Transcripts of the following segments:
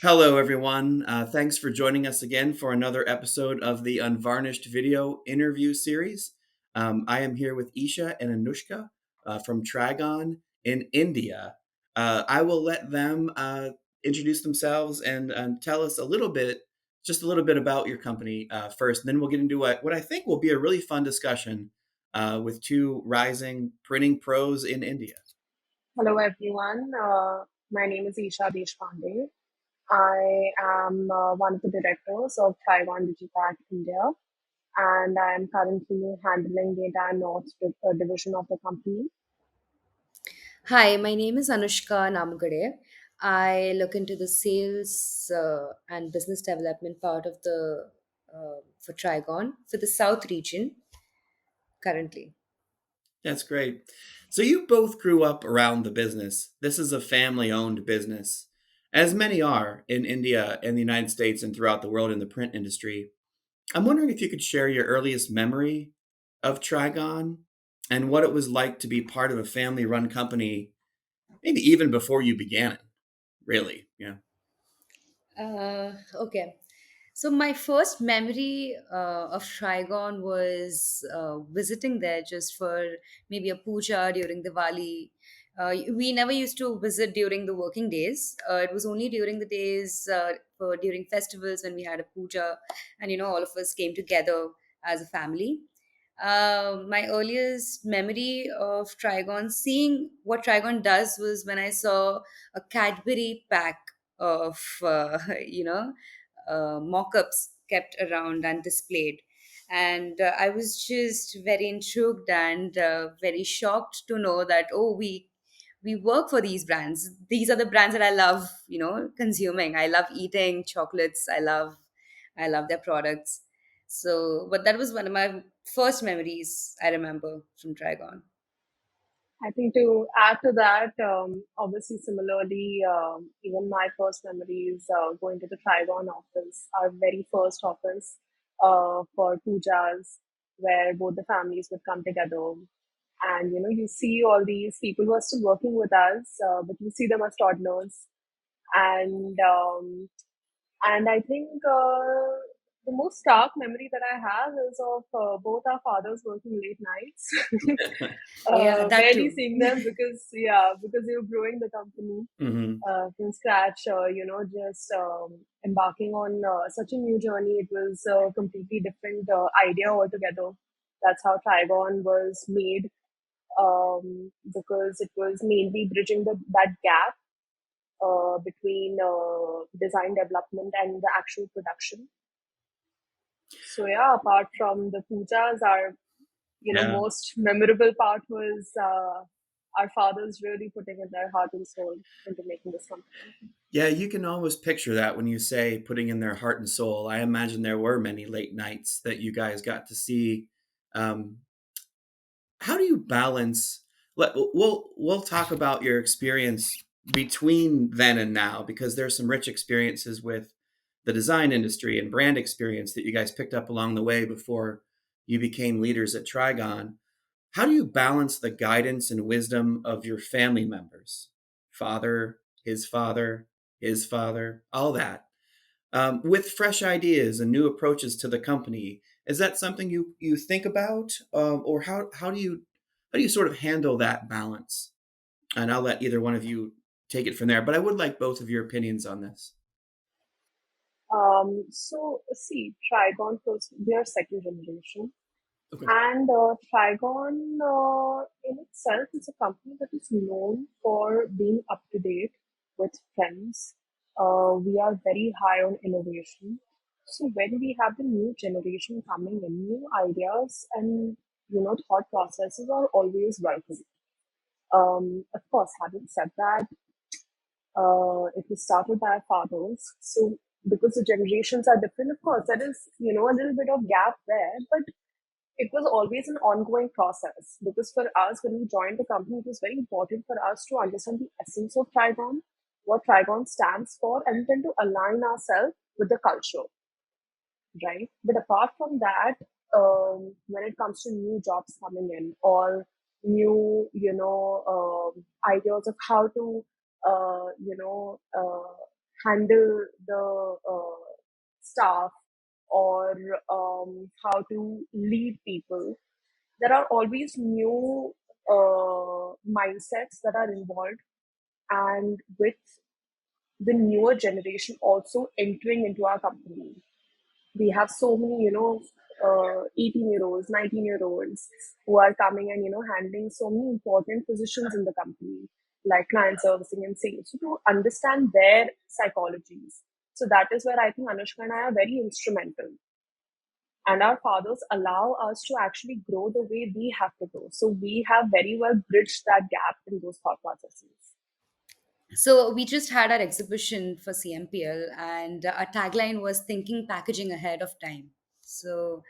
Hello, everyone. Thanks for joining us again for another episode of the Unvarnished Video Interview Series. I am here with Isha and Anushka from Trigon in India. I will let them introduce themselves and tell us just a little bit about your company first. And then we'll get into what I think will be a really fun discussion with two rising printing pros in India. Hello, everyone. My name is Isha Deshpande. I am one of the directors of Trigon Digipack India, and I am currently handling the entire division of the company. Hi, my name is Anushka Namgade. I look into the sales and business development part of the for Trigon for the South region currently. That's great. So you both grew up around the business. This is a family-owned business, as many are in India and the United States and throughout the world in the print industry. I'm wondering if you could share your earliest memory of Trigon and what it was like to be part of a family-run company, maybe even before you began it. Really, yeah. Okay. So my first memory of Trigon was visiting there just for maybe a puja during Diwali. We never used to visit during the working days. It was only during the days during festivals when we had a puja, and all of us came together as a family. My earliest memory of Trigon, seeing what Trigon does, was when I saw a Cadbury pack of mock-ups kept around and displayed, and I was just very intrigued and very shocked to know that, oh, we work for these brands. These are the brands that I love, consuming. I love eating chocolates. I love their products. So, but that was one of my first memories I remember from Trigon. I think to add to that, obviously, similarly, even my first memories going to the Trigon office, our very first office for pujas, where both the families would come together. And you see all these people who are still working with us, but you see them as toddlers, and I think the most stark memory that I have is of both our fathers working late nights. Yeah, that Barely too. seeing them because they were growing the company Hmm. from scratch. Just embarking on such a new journey. It was a completely different idea altogether. That's how Trigon was made, because it was mainly bridging that gap between design development and the actual production. So yeah, apart from the pujas, our Yeah. most memorable part was our fathers really putting in their heart and soul into making this company. Yeah, you can almost picture that when you say putting in their heart and soul. I imagine there were many late nights that you guys got to see. Um, how do you balance? We'll talk about your experience between then and now because there's some rich experiences with the design industry and brand experience that you guys picked up along the way before you became leaders at Trigon. How do you balance the guidance and wisdom of your family members, father, his father, all that, with fresh ideas and new approaches to the company? Is that something you think about, or how do you sort of handle that balance? And I'll let either one of you take it from there. But I would like both of your opinions on this. So see, Trigon first, they are second generation, Okay. and Trigon in itself is a company that is known for being up to date with trends. We are very high on innovation. So when we have the new generation coming in, new ideas and thought processes are always welcome. Of course, having said that, it was started by our fathers. So because the generations are different, of course, there is a little bit of gap there, but it was always an ongoing process. Because for us, when we joined the company, it was very important for us to understand the essence of Trigon, what Trigon stands for, and then to align ourselves with the culture. right? But apart from that, when it comes to new jobs coming in or new, ideas of how to, handle the staff or how to lead people, there are always new mindsets that are involved, and with the newer generation also entering into our company, we have so many 18-year-olds, 19-year-olds who are coming and handling so many important positions in the company, like client servicing and sales, so to understand their psychologies. So that is where I think Anushka and I are very instrumental, and our fathers allow us to actually grow the way we have to grow, so we have very well bridged that gap in those thought processes. So we just had our exhibition for CMPL, and our tagline was "Thinking Packaging Ahead of Time." So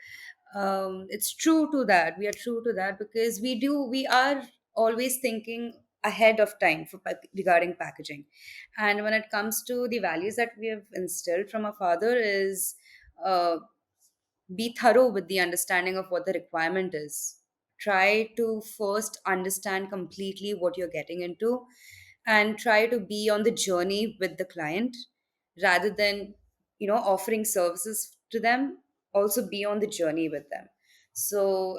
it's true to that. We are true to that because we are always thinking ahead of time regarding packaging. And when it comes to the values that we have instilled from our father is uh, be thorough with the understanding of what the requirement is. Try to first understand completely what you're getting into and try to be on the journey with the client rather than offering services to them. Also be on the journey with them. So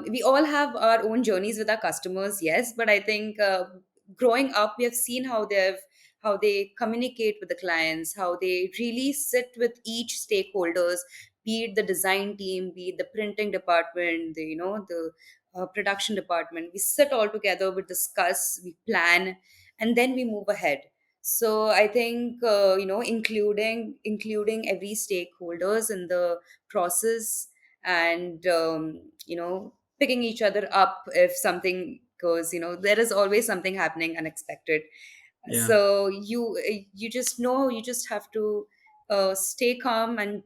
we all have our own journeys with our customers, yes, but I think growing up we have seen how they communicate with the clients, how they really sit with each stakeholders, be it the design team, be it the printing department, the production department. We sit all together, we discuss, we plan, and then we move ahead. So I think including every stakeholders in the process, and picking each other up if something goes, there is always something happening unexpected. Yeah, So you just know, you just have to stay calm and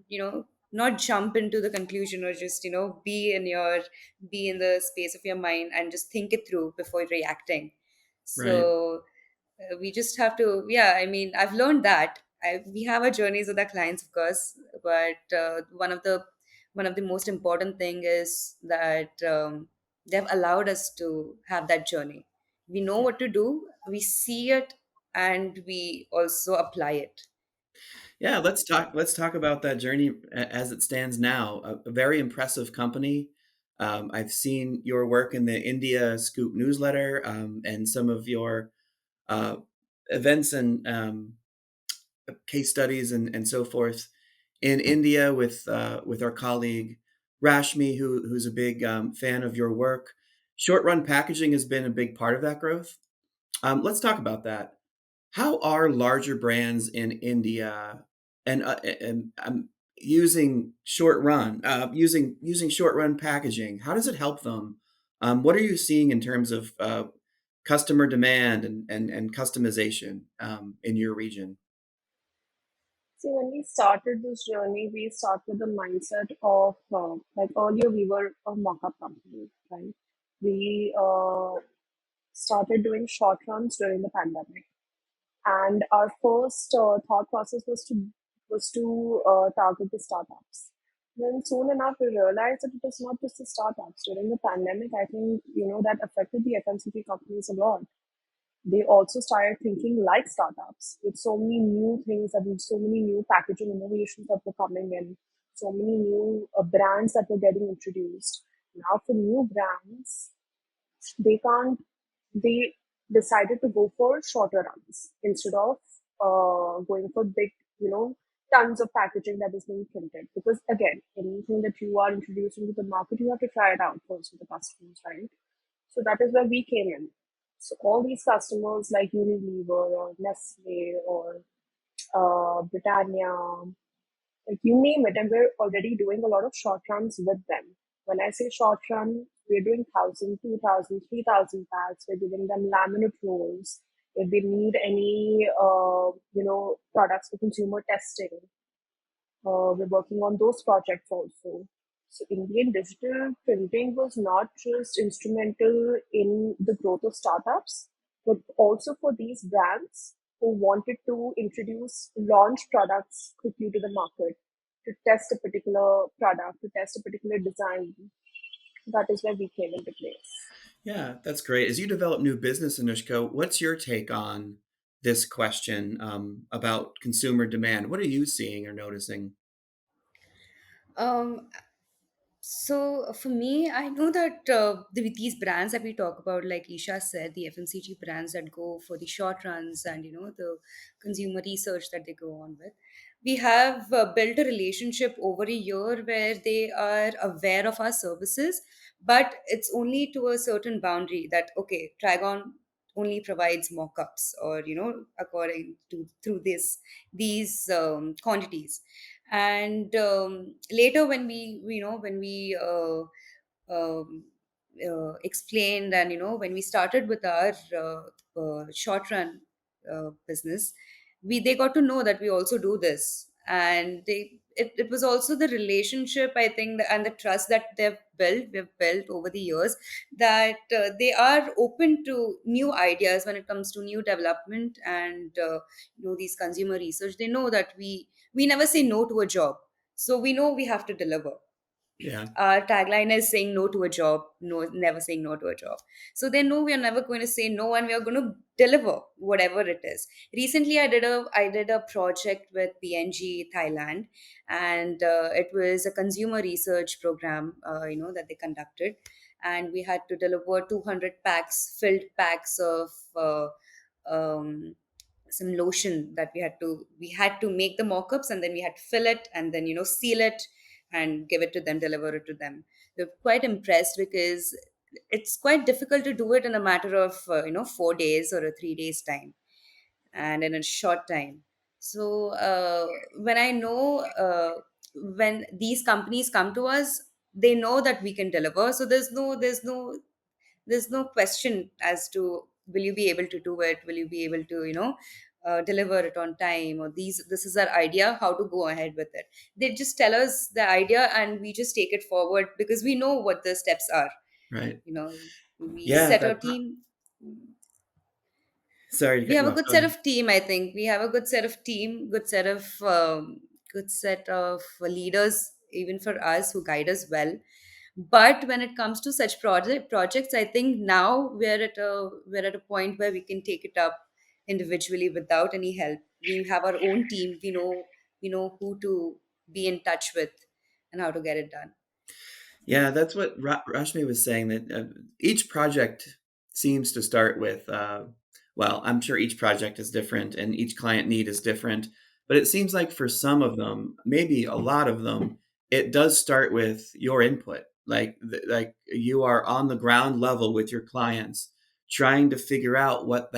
not jump into the conclusion, or just be in the space of your mind and just think it through before reacting. right. So we just have to, yeah, I mean, I've learned that we have our journeys with our clients, of course, but one of the most important thing is that they've allowed us to have that journey. We know what to do, we see it, and we also apply it. Yeah, let's talk about that journey as it stands now. A very impressive company. I've seen your work in the India Scoop newsletter, and some of your uh, events and case studies and so forth in India with our colleague Rashmi, who's a big fan of your work. Short run packaging has been a big part of that growth. Let's talk about that. How are larger brands in India and using short run packaging? How does it help them? What are you seeing in terms of customer demand and customization in your region? See, when we started this journey, we started with the mindset of like earlier we were a mock-up company, right? We started doing short runs during the pandemic, and our first thought process was to target the startups. Then soon enough, we realized that it was not just the startups. During the pandemic, I think that affected the FMCG companies a lot. They also started thinking like startups with so many new things and so many new packaging innovations that were coming in, so many new brands that were getting introduced. Now, for new brands, they can't, they decided to go for shorter runs instead of going for big, tons of packaging that is being printed. Because again, anything that you are introducing to the market, you have to try it out first with the customers, right? So that is where we came in. So all these customers like Unilever or Nestle or Britannia, like you name it, and we're already doing a lot of short runs with them. When I say short run, we're doing 1,000, 2,000, 3,000 packs. We're giving them laminate rolls. If they need any, products for consumer testing, we're working on those projects also. So Indian digital printing was not just instrumental in the growth of startups, but also for these brands who wanted to launch products quickly to the market. to test a particular product, to test a particular design. That is where we came into place. Yeah, that's great. As you develop new business, Anushka, what's your take on this question about consumer demand? What are you seeing or noticing? Um, So for me, I know that these brands that we talk about, like Isha said, the FMCG brands that go for the short runs and the consumer research that they go on with, we have built a relationship over a year where they are aware of our services, but it's only to a certain boundary that okay, Trigon only provides mock-ups or according to through these quantities and later when um, explained and when we started with our short run business, we they got to know that we also do this, and it was also the relationship, I think, and the trust that we've built over the years, that they are open to new ideas when it comes to new development and these consumer research. They know that we never say no to a job, so we know we have to deliver. Yeah, Our tagline is saying no to a job, no, never saying no to a job. So they know we are never going to say no, and we are going to deliver whatever it is. Recently I did a project with PNG Thailand, and it was a consumer research program that they conducted, and we had to deliver 200 packs, filled packs of um, some lotion that we had to make the mock-ups, and then we had to fill it and then seal it and give it to them, deliver it to them. They're quite impressed because it's quite difficult to do it in a matter of 4 days or a 3 days time, and in a short time. So when I know when these companies come to us, they know that we can deliver. So there's no question as to will you be able to do it, will you be able to deliver it on time, or this is our idea, how to go ahead with it. They just tell us the idea and we just take it forward because we know what the steps are. right. you know we Yeah, set our that. team. Sorry to We cut have you a off. good Go set ahead. of team. I think we have a good set of team, good set of leaders, even for us, who guide us well. But when it comes to such projects, I think now we're at a point where we can take it up individually without any help. We have our own team. We know who to be in touch with and how to get it done. Yeah, that's what Rashmi was saying, that each project seems to start with, well, I'm sure each project is different and each client need is different, but it seems like for some of them, maybe a lot of them, it does start with your input. Like you are on the ground level with your clients, trying to figure out what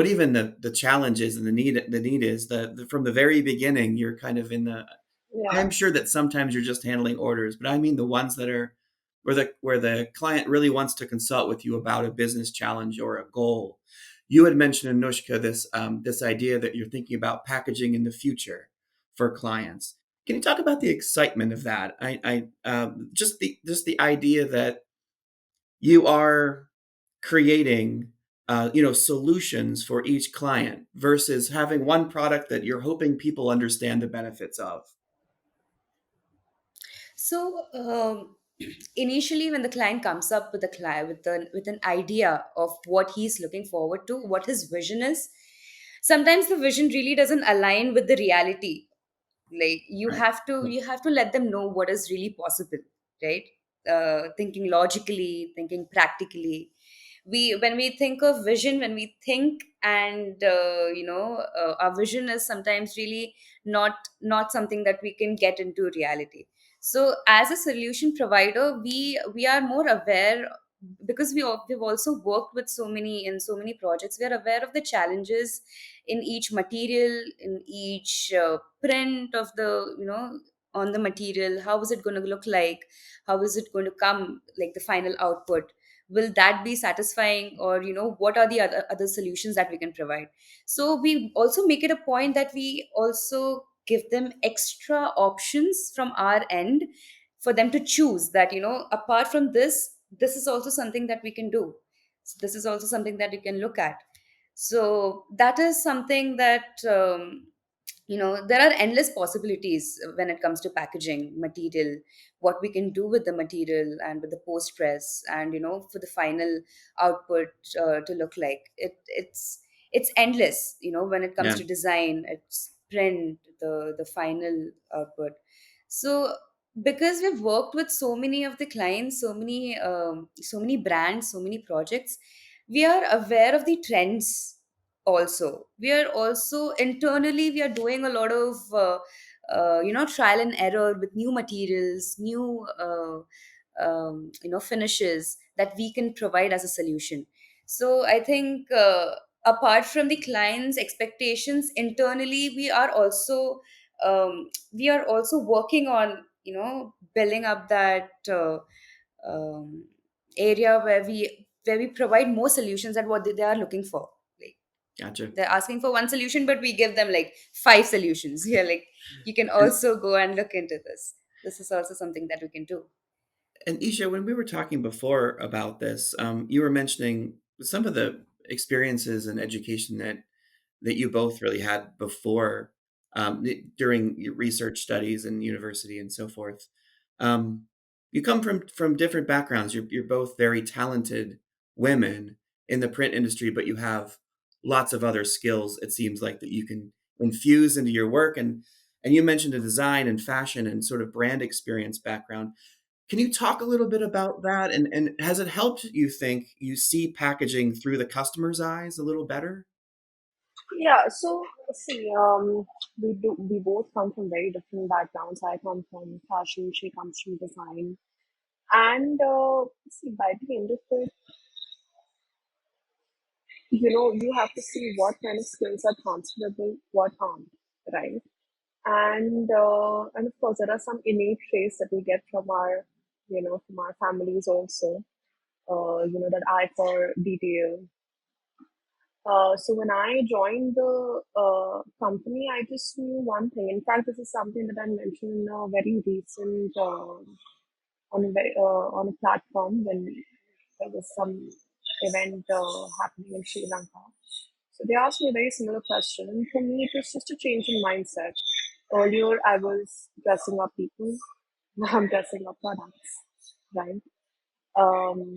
even the challenge is and the need is. From the very beginning, you're kind of in the. Yeah. I'm sure that sometimes you're just handling orders, but I mean the ones that are where the client really wants to consult with you about a business challenge or a goal. You had mentioned, Anushka, this idea that you're thinking about packaging in the future for clients. Can you talk about the excitement of that? Just the idea that you are creating solutions for each client versus having one product that you're hoping people understand the benefits of. So initially, when the client comes up with a client with an idea of what he's looking forward to, what his vision is, sometimes the vision really doesn't align with the reality. Like Right. you have to let them know what is really possible, right? Thinking logically, thinking practically. When we think of vision, when we think, and our vision is sometimes really not something that we can get into reality. So as a solution provider, we are more aware, because we've also worked with so many projects. We are aware of the challenges in each material, in each print of the on the material. How is it going to look like? How is it going to come, like the final output? Will that be satisfying, or what are the other solutions that we can provide? So we also make it a point that we also give them extra options from our end for them to choose, that apart from this is also something that we can do. This is also something that you can look at. So that is something that there are endless possibilities when it comes to packaging material, what we can do with the material and with the post press, and for the final output to look like it's endless, when it comes Yeah, to design, it's print, the final output. So because we've worked with so many of the clients, so many brands, so many projects, we are aware of the trends. Also, we are also internally, we are doing a lot of trial and error with new materials, new finishes that we can provide as a solution. So I think, apart from the client's expectations, internally we are also working on building up that um, area where we provide more solutions at what they are looking for. Like, gotcha. they're asking for one solution, but we give them like five solutions. Yeah, like, you can And also go and look into this. This is also something that we can do. and Isha, when we were talking before about this, you were mentioning some of the experiences and education that you both really had before, during your research studies and university and so forth. Um, you come from different backgrounds. You're both very talented women in the print industry, but you have lots of other skills. It seems like that you can infuse into your work, and you mentioned a design and fashion and sort of brand experience background. Can you talk a little bit about that? And has it helped you think you see packaging through the customer's eyes a little better? Yeah, so see, we both come from very different backgrounds. I come from fashion, she comes from design. And see, by the end of it, you have to see what kind of skills are transferable, what aren't, right? And of course, there are some innate traits that we get from our families also. That eye for detail. So when I joined the company, I just knew one thing. In fact, this is something that I mentioned in a very recent on a platform when there was some event happening in Sri Lanka. So they asked me a very similar question, and for me, it was just a change in mindset. Earlier, I was dressing up people. Now I'm dressing up products, right? Um,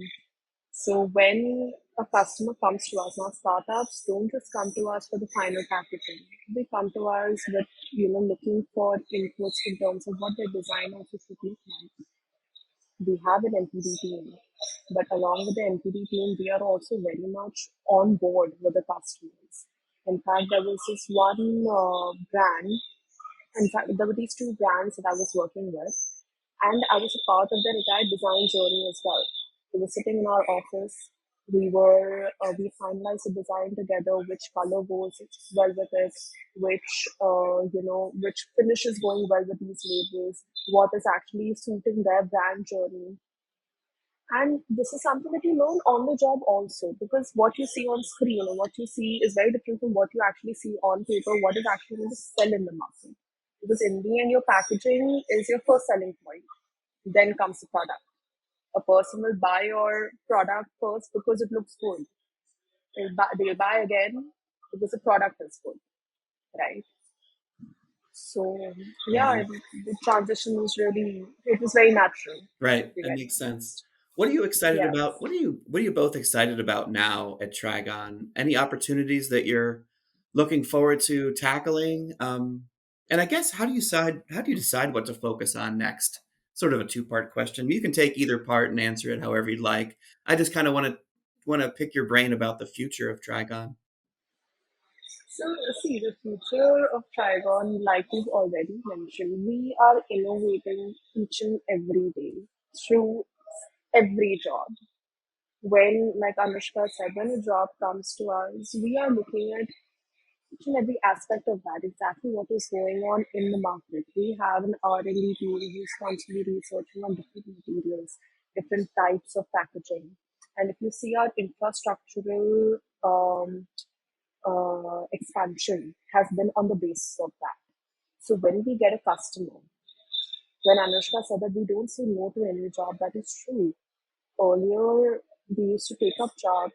so when a customer comes to us, now startups don't just come to us for the final packaging. They come to us with looking for inputs in terms of what their design office would look like. We have an NPD team, but along with the NPD team, we are also very much on board with the customers. In fact, there was this one brand. In fact, there were these two brands that I was working with, and I was a part of their entire design journey as well. We were sitting in our office. We finalized the design together, which color goes well with it, which finish is going well with these labels, what is actually suiting their brand journey. And this is something that you learn on the job also, because what you see on screen or what you see is very different from what you actually see on paper, what is actually going to sell in the market. Because in the end, your packaging is your first selling point. Then comes the product. A person will buy your product first because it looks good. They'll buy again because the product is good, right? So yeah, Mhm. the transition was it was very natural Right, to that get makes sense. honest. What are you excited Yes. about? What are you both excited about now at Trigon? Any opportunities that you're looking forward to tackling? And I guess how do you decide what to focus on next? Sort of a two-part question. You can take either part and answer it however you'd like. I just kind of want to pick your brain about the future of Trigon. So, see, the future of Trigon, like you've already mentioned, we are innovating each and every day through every job. When, like Anushka said, when a job comes to us, we are looking at each and every aspect of that, exactly what is going on in the market. We have an R&D team who's constantly researching on different materials, different types of packaging. And if you see our infrastructural expansion has been on the basis of that. So when we get a customer, when Anushka said that we don't say no to any job, that is true. Earlier, we used to take up jobs.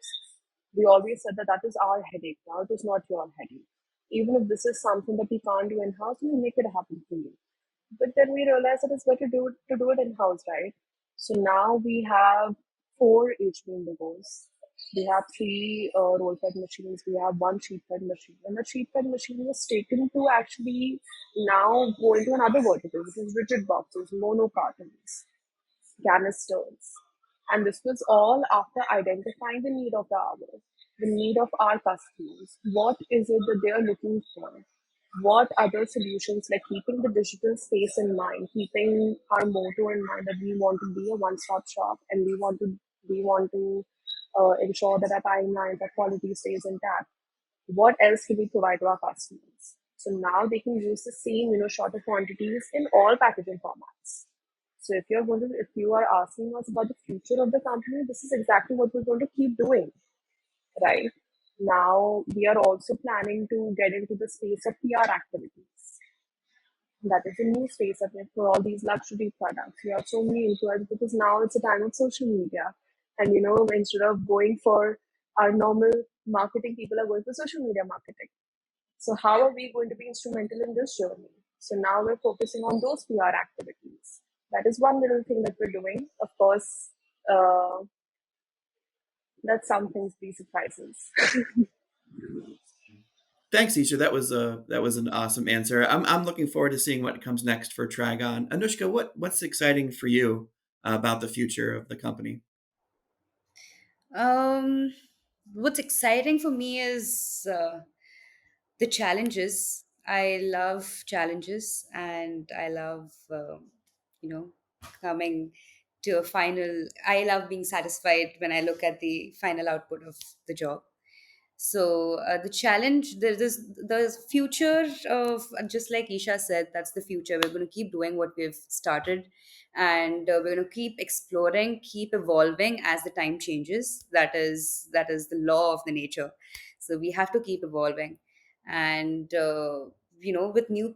We always said that that is our headache. Now it is not your headache. Even if this is something that we can't do in house, we'll make it happen for you. But then we realized that it's better to do it in house, right? So now we have four HP Indigos. We have three roll fed machines. We have one sheet fed machine, and the sheet fed machine was taken to actually now go into another vertical, which is rigid boxes, mono cartons, canisters. And this was all after identifying the need of the hour, the need of our customers. What is it that they are looking for? What other solutions, like keeping the digital space in mind, keeping our motto in mind that we want to be a one-stop shop, and we want to ensure that our timelines, our quality stays intact. What else can we provide to our customers? So now they can use the same, shorter quantities in all packaging formats. So if you are asking us about the future of the company, this is exactly what we're going to keep doing, right? Now we are also planning to get into the space of PR activities. That is a new space of it for all these luxury products. We have so many influencers because now it's a time of social media. And instead of going for our normal marketing, people are going for social media marketing. So how are we going to be instrumental in this journey? So now we're focusing on those PR activities. That is one little thing that we're doing. Of course, uh, let some things be surprises. Thanks, Isha. That was an awesome answer. I'm looking forward to seeing what comes next for Trigon. Anushka, what's exciting for you about the future of the company? Um, what's exciting for me is the challenges. I love challenges, and I love, you know, coming to a final. I love being satisfied when I look at the final output of the job. So the challenge, there's this, the future of, just like Isha said, that's the future. We're going to keep doing what we've started, and we're going to keep exploring, keep evolving as the time changes. That is the law of the nature. So we have to keep evolving, and with new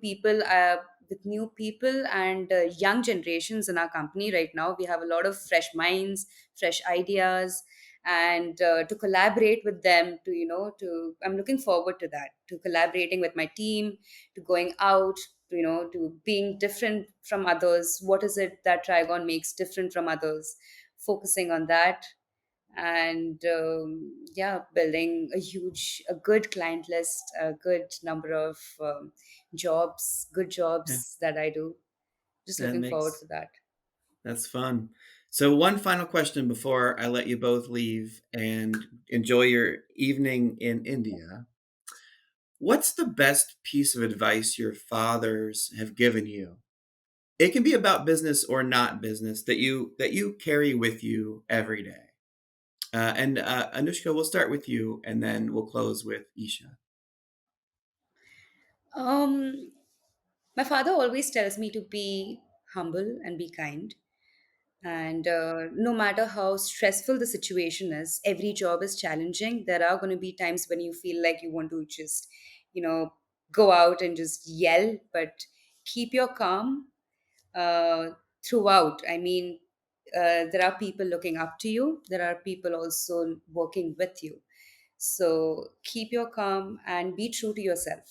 people. And young generations in our company right now, we have a lot of fresh minds, fresh ideas, and to collaborate with them, to I'm looking forward to that, to collaborating with my team, to going out, to being different from others. What is it that Trigon makes different from others? Focusing on that, and yeah, building a good client list, a good number of good Yeah, jobs that I do. Just that looking forward makes for that. that's fun. So one final question before I let you both leave and enjoy your evening in India. What's the best piece of advice your fathers have given you? It can be about business or not business that you carry with you every day. And Anushka, we'll start with you, and then we'll close with Isha. um my father always tells me to be humble and be kind. And no matter how stressful the situation is, every job is challenging. There are going to be times when you feel like you want to just, you know, go out and just yell, but keep your calm uh, throughout. I mean, there are people looking up to you, there are people also working with you. So keep your calm and be true to yourself.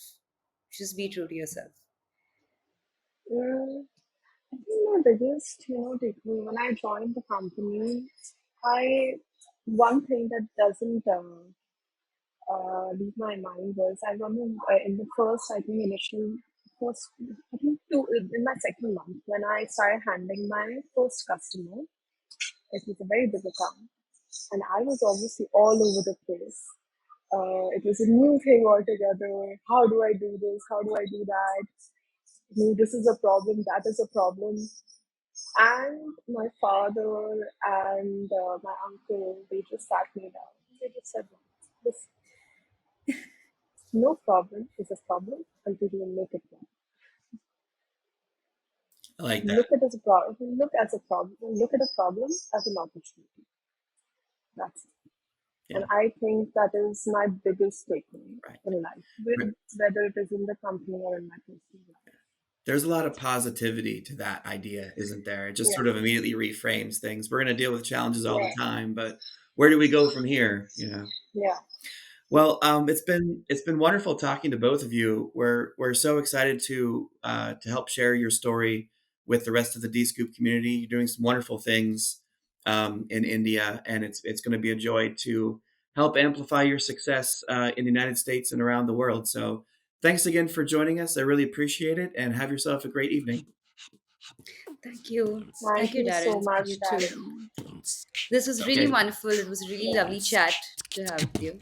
Just be true to yourself. Mm, I think my biggest, takeaway when I joined the company, I one thing that doesn't leave my mind was I remember in the first, I think initial first, I think two in my second month when I started handling my first customer. It was a very big account, and I was obviously all over the place. It was a new thing altogether. How do I do this? How do I do that? This is a problem. That is a problem. And my father and my uncle, they just sat me down. They just said, "Listen, no problem is a problem until you make it one. I like that. Look at it as a problem. Look as a problem. Look at a problem as an opportunity. That's it." Yeah, And I think that is my biggest takeaway right. in life, Right. whether it is in the company or in my personal life. There's a lot of positivity to that idea, isn't there? It just Yeah, sort of immediately reframes things. We're going to deal with challenges all yeah, the time, but where do we go from here? yeah. Well, it's been wonderful talking to both of you. We're so excited to help share your story with the rest of the D Scoop community. You're doing some wonderful things in India, and it's going to be a joy to help amplify your success in the United States and around the world. So, thanks again for joining us. I really appreciate it, and have yourself a great evening. Thank you. Thank Thank you, you so Darren. much, You too. Darren. This was really Okay. wonderful. It was a really lovely chat to have with you.